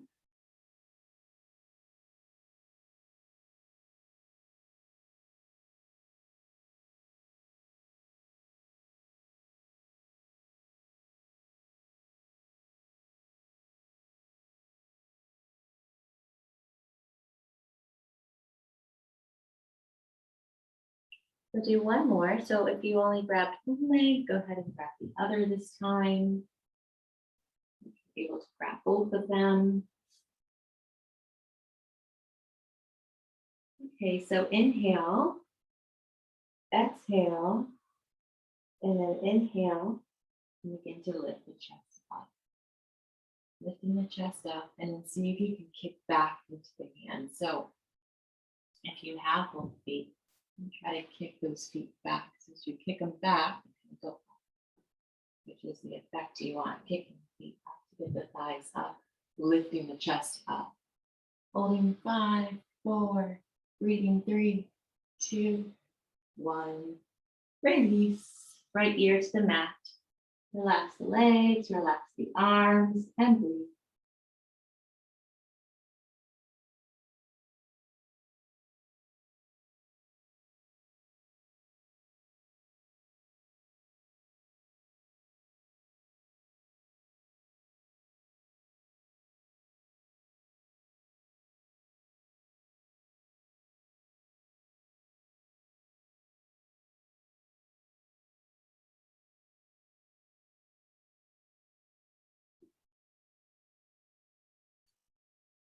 We'll do one more. So if you only grabbed one leg, go ahead and grab the other this time. You're able to grab both of them. Okay, so inhale, exhale, and then inhale, and begin to lift the chest up. Lifting the chest up, and then see if you can kick back into the hands. So if you have both feet, And try to kick those feet back. So as you kick them back, go up, which is the effect you want. Kicking the feet up to get the thighs up, lifting the chest up. Holding 5, 4, breathing 3, 2, 1. Release. Right ear to the mat. Relax the legs, relax the arms, and breathe.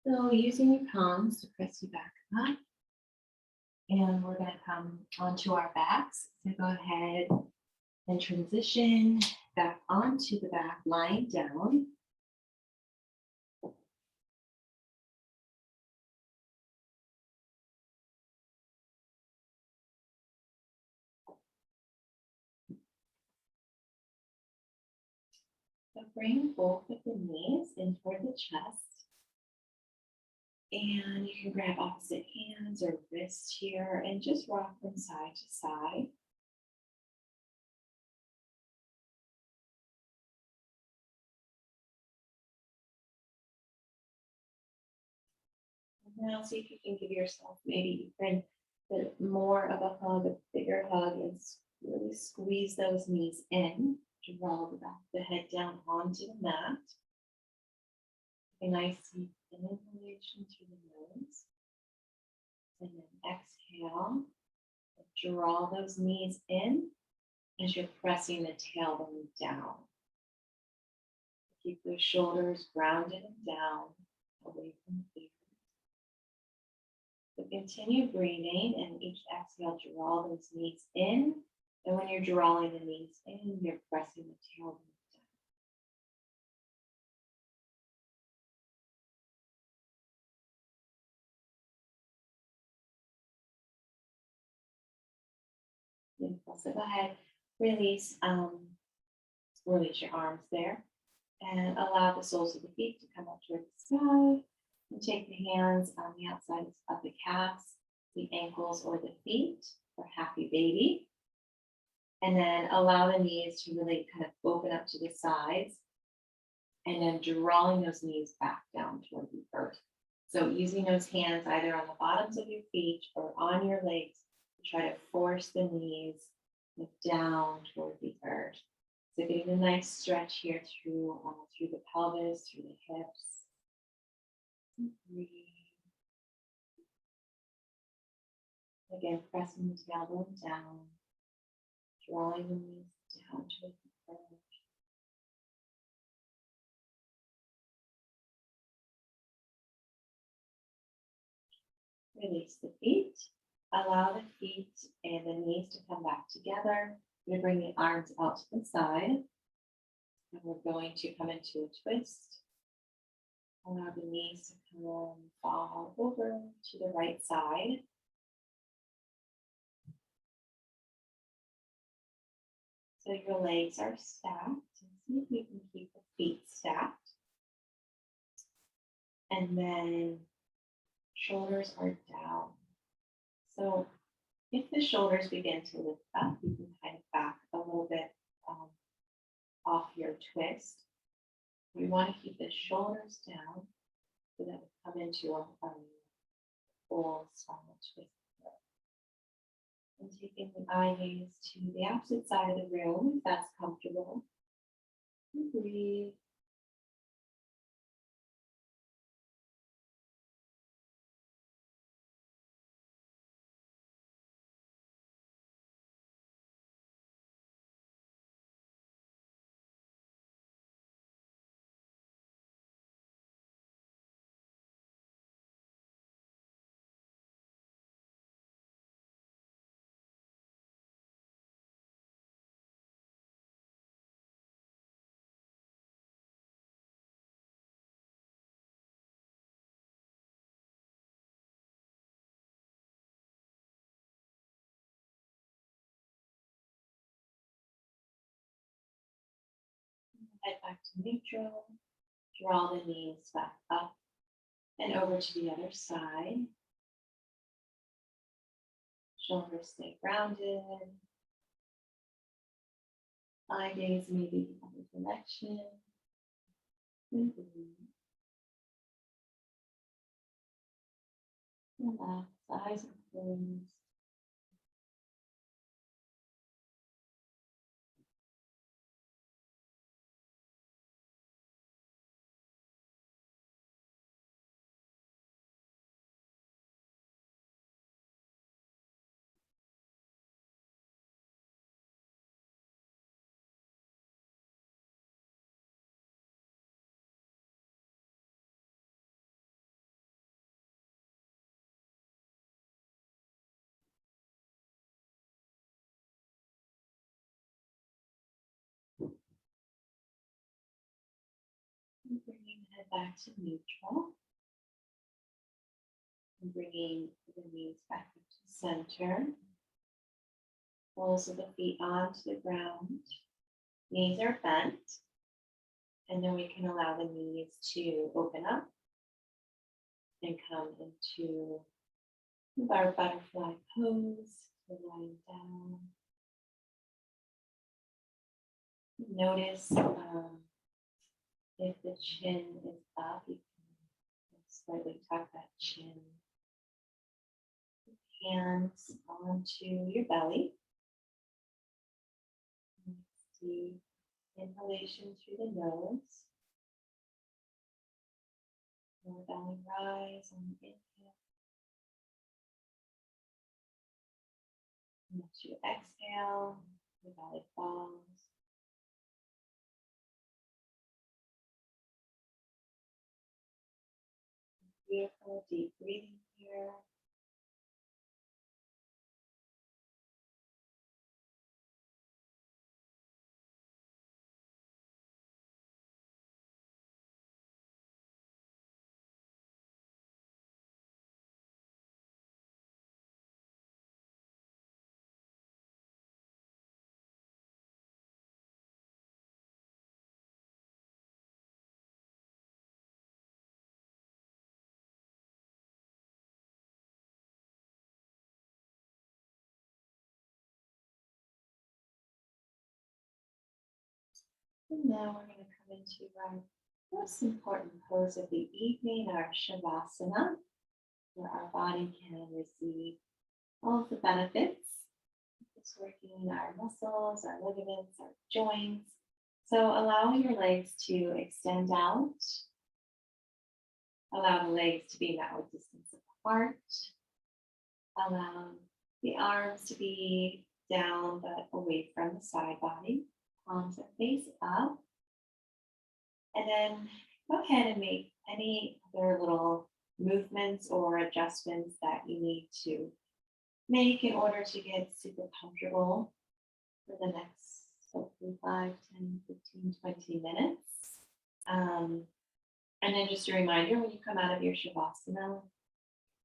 So using your palms to press you back up. And we're going to come onto our backs. So go ahead and transition back onto the back, lying down. So bring both of the knees in toward the chest. And you can grab opposite hands or wrists here and just rock from side to side. And now see if you can give yourself maybe even more of a hug, a bigger hug, and really squeeze those knees in. Draw the back of the head down onto the mat. A nice deep inhalation through the nose. And then exhale. Draw those knees in as you're pressing the tailbone down. Keep those shoulders grounded and down, away from the ears. So continue breathing, and each exhale, draw those knees in. And when you're drawing the knees in, you're pressing the tailbone down. Beautiful. So go ahead, release your arms there, and allow the soles of the feet to come up toward the sky. And take the hands on the outside of the calves, the ankles, or the feet for happy baby. And then allow the knees to really kind of open up to the sides. And then drawing those knees back down toward the earth. So using those hands either on the bottoms of your feet or on your legs to try to force the knees down toward the earth. So getting a nice stretch here through the pelvis, through the hips. Breathe. Again, pressing the tailbone down, drawing the knees down toward the earth. Release the feet. Allow the feet and the knees to come back together. We're going to bring the arms out to the side. And we're going to come into a twist. Allow the knees to come and fall over to the right side. So your legs are stacked. See if you can keep the feet stacked. And then shoulders are down. So if the shoulders begin to lift up, you can kind of back a little bit off your twist. We want to keep the shoulders down so that we come into a full spinal twist. And taking the eye gaze to the opposite side of the room, if that's comfortable. And breathe. back to neutral. Draw the knees back up and over to the other side. Shoulders stay grounded. Eye gaze maybe the other direction. Relax, eyes are closed. And bringing the head back to neutral. And bringing the knees back up to center. Soles of the feet onto the ground. Knees are bent. And then we can allow the knees to open up and come into our butterfly pose. So lying down. Notice if the chin is up, you can slightly tuck that chin. Hands onto your belly. Deep inhalation through the nose. Lower belly rise on the inhale. And as you exhale, your belly falls. Beautiful deep breathing here. And now we're going to come into our most important pose of the evening, our Shavasana, where our body can receive all of the benefits. It's working our muscles, our ligaments, our joints. So allow your legs to extend out. Allow the legs to be about a distance apart. Allow the arms to be down but away from the side body. Palms are face up. And then go ahead and make any other little movements or adjustments that you need to make in order to get super comfortable for the next hopefully 5, 10, 15, 20 minutes. And then just a reminder, when you come out of your Shavasana,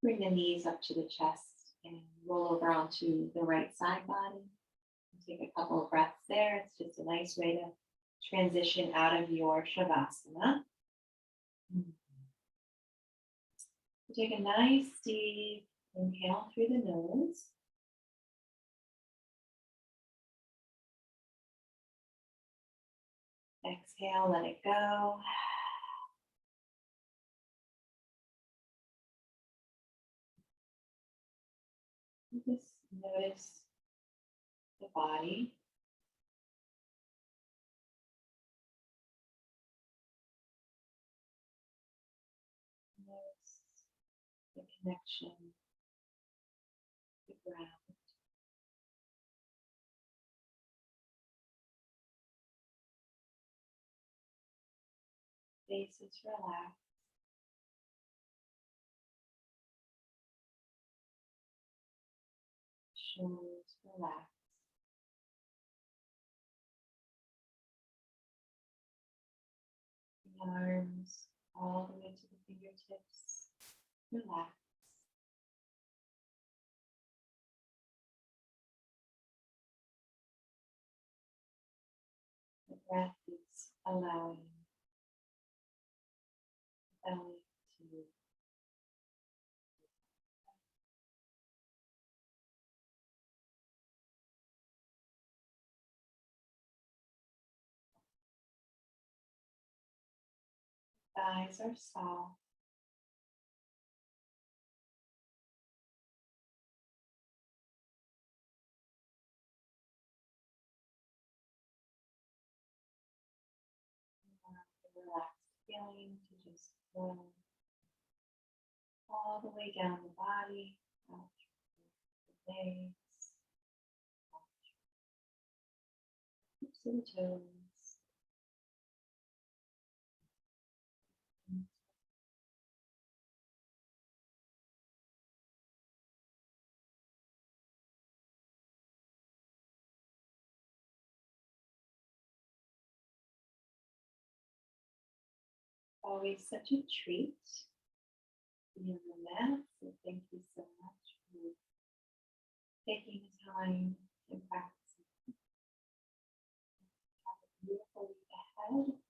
bring the knees up to the chest and roll over onto the right side body. Take a couple of breaths there. It's just a nice way to transition out of your Shavasana. Take a nice deep inhale through the nose. Exhale, let it go. Just notice the body. Notice the connection to the ground. Face is relaxed. Shoulders relaxed. The arms all the way to the fingertips. Relax. The breath is allowing the belly to thighs are soft. The relaxed feeling to just flow all the way down the body, out through the legs, tips and toes. Always such a treat being on the mat. So thank you so much for taking the time to practice. Have a beautiful week ahead.